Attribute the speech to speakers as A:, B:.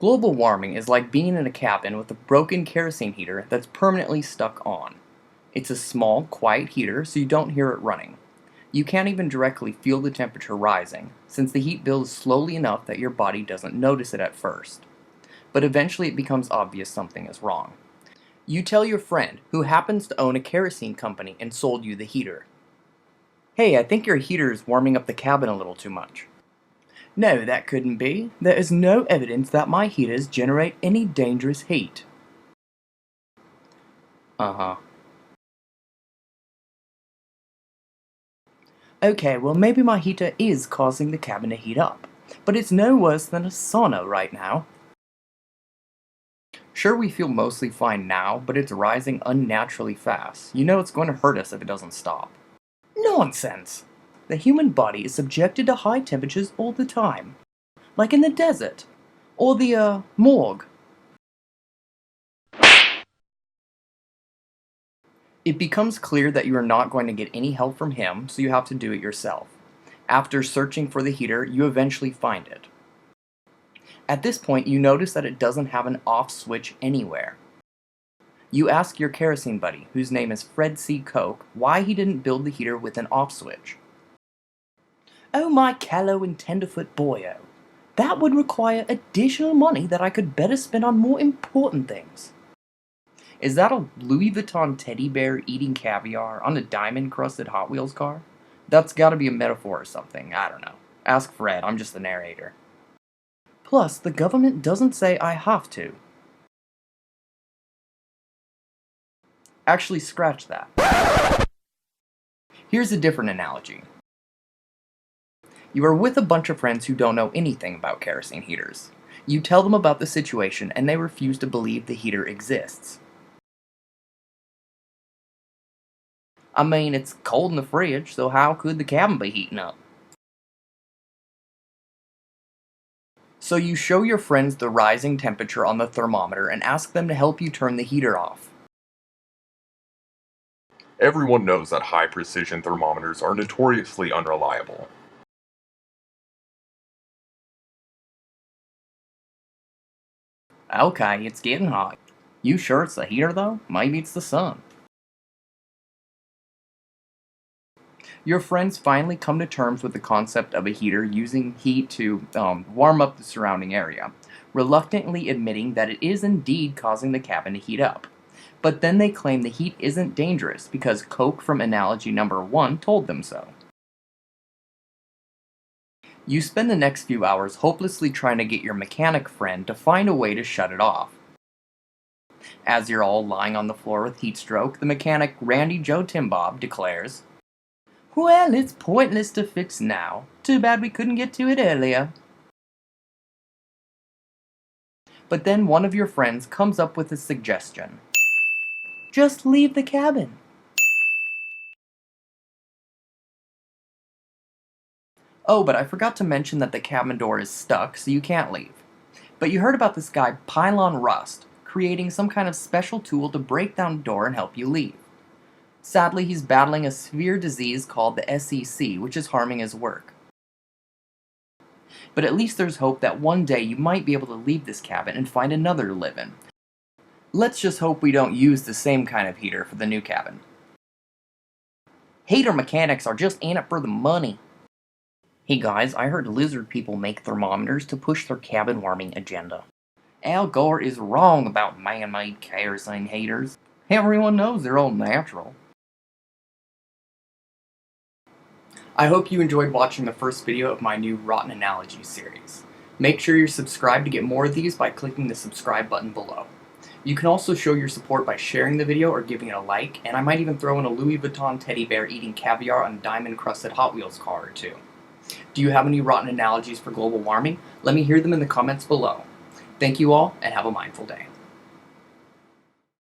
A: Global warming is like being in a cabin with a broken kerosene heater that's permanently stuck on. It's a small, quiet heater, so you don't hear it running. You can't even directly feel the temperature rising, since the heat builds slowly enough that your body doesn't notice it at first. But eventually it becomes obvious something is wrong. You tell your friend, who happens to own a kerosene company and sold you the heater. "Hey, I think your heater is warming up the cabin a little too much." "No, that couldn't be. There is no evidence that my heaters generate any dangerous heat." Uh-huh. "Okay, well maybe my heater is causing the cabin to heat up, but it's no worse than a sauna right now." "Sure, we feel mostly fine now, but it's rising unnaturally fast. You know it's going to hurt us if it doesn't stop." "Nonsense! The human body is subjected to high temperatures all the time, like in the desert, or the, morgue." It becomes clear that you are not going to get any help from him, so you have to do it yourself. After searching for the heater, you eventually find it. At this point, you notice that it doesn't have an off switch anywhere. You ask your kerosene buddy, whose name is Fred C. Koch, why he didn't build the heater with an off switch. "Oh my callow and tenderfoot boyo, that would require additional money that I could better spend on more important things." Is that a Louis Vuitton teddy bear eating caviar on a diamond-crusted Hot Wheels car? That's gotta be a metaphor or something, I don't know. Ask Fred, I'm just the narrator. "Plus, the government doesn't say I have to." Actually, scratch that. Here's a different analogy. You are with a bunch of friends who don't know anything about kerosene heaters. You tell them about the situation and they refuse to believe the heater exists. I mean, it's cold in the fridge, so how could the cabin be heating up? So you show your friends the rising temperature on the thermometer and ask them to help you turn the heater off.
B: Everyone knows that high-precision thermometers are notoriously unreliable.
A: "Okay, it's getting hot. You sure it's the heater though? Maybe it's the sun." Your friends finally come to terms with the concept of a heater using heat to warm up the surrounding area, reluctantly admitting that it is indeed causing the cabin to heat up. But then they claim the heat isn't dangerous because Coke from analogy number 1 told them so. You spend the next few hours hopelessly trying to get your mechanic friend to find a way to shut it off. As you're all lying on the floor with heat stroke, the mechanic Randy Joe Timbob declares, "Well, it's pointless to fix now. Too bad we couldn't get to it earlier." But then one of your friends comes up with a suggestion. "Just leave the cabin." "Oh, but I forgot to mention that the cabin door is stuck, so you can't leave. But you heard about this guy Pylon Rust, creating some kind of special tool to break down the door and help you leave. Sadly, he's battling a severe disease called the SEC, which is harming his work. But at least there's hope that one day you might be able to leave this cabin and find another to live in. Let's just hope we don't use the same kind of heater for the new cabin." "Heater mechanics are just in it for the money." "Hey guys, I heard lizard people make thermometers to push their cabin warming agenda." "Al Gore is wrong about man-made kerosene heaters. Everyone knows they're all natural." I hope you enjoyed watching the first video of my new Rotten Analogies series. Make sure you're subscribed to get more of these by clicking the subscribe button below. You can also show your support by sharing the video or giving it a like, and I might even throw in a Louis Vuitton teddy bear eating caviar on a diamond-crusted Hot Wheels car or two. Do you have any rotten analogies for global warming? Let me hear them in the comments below. Thank you all, and have a mindful day.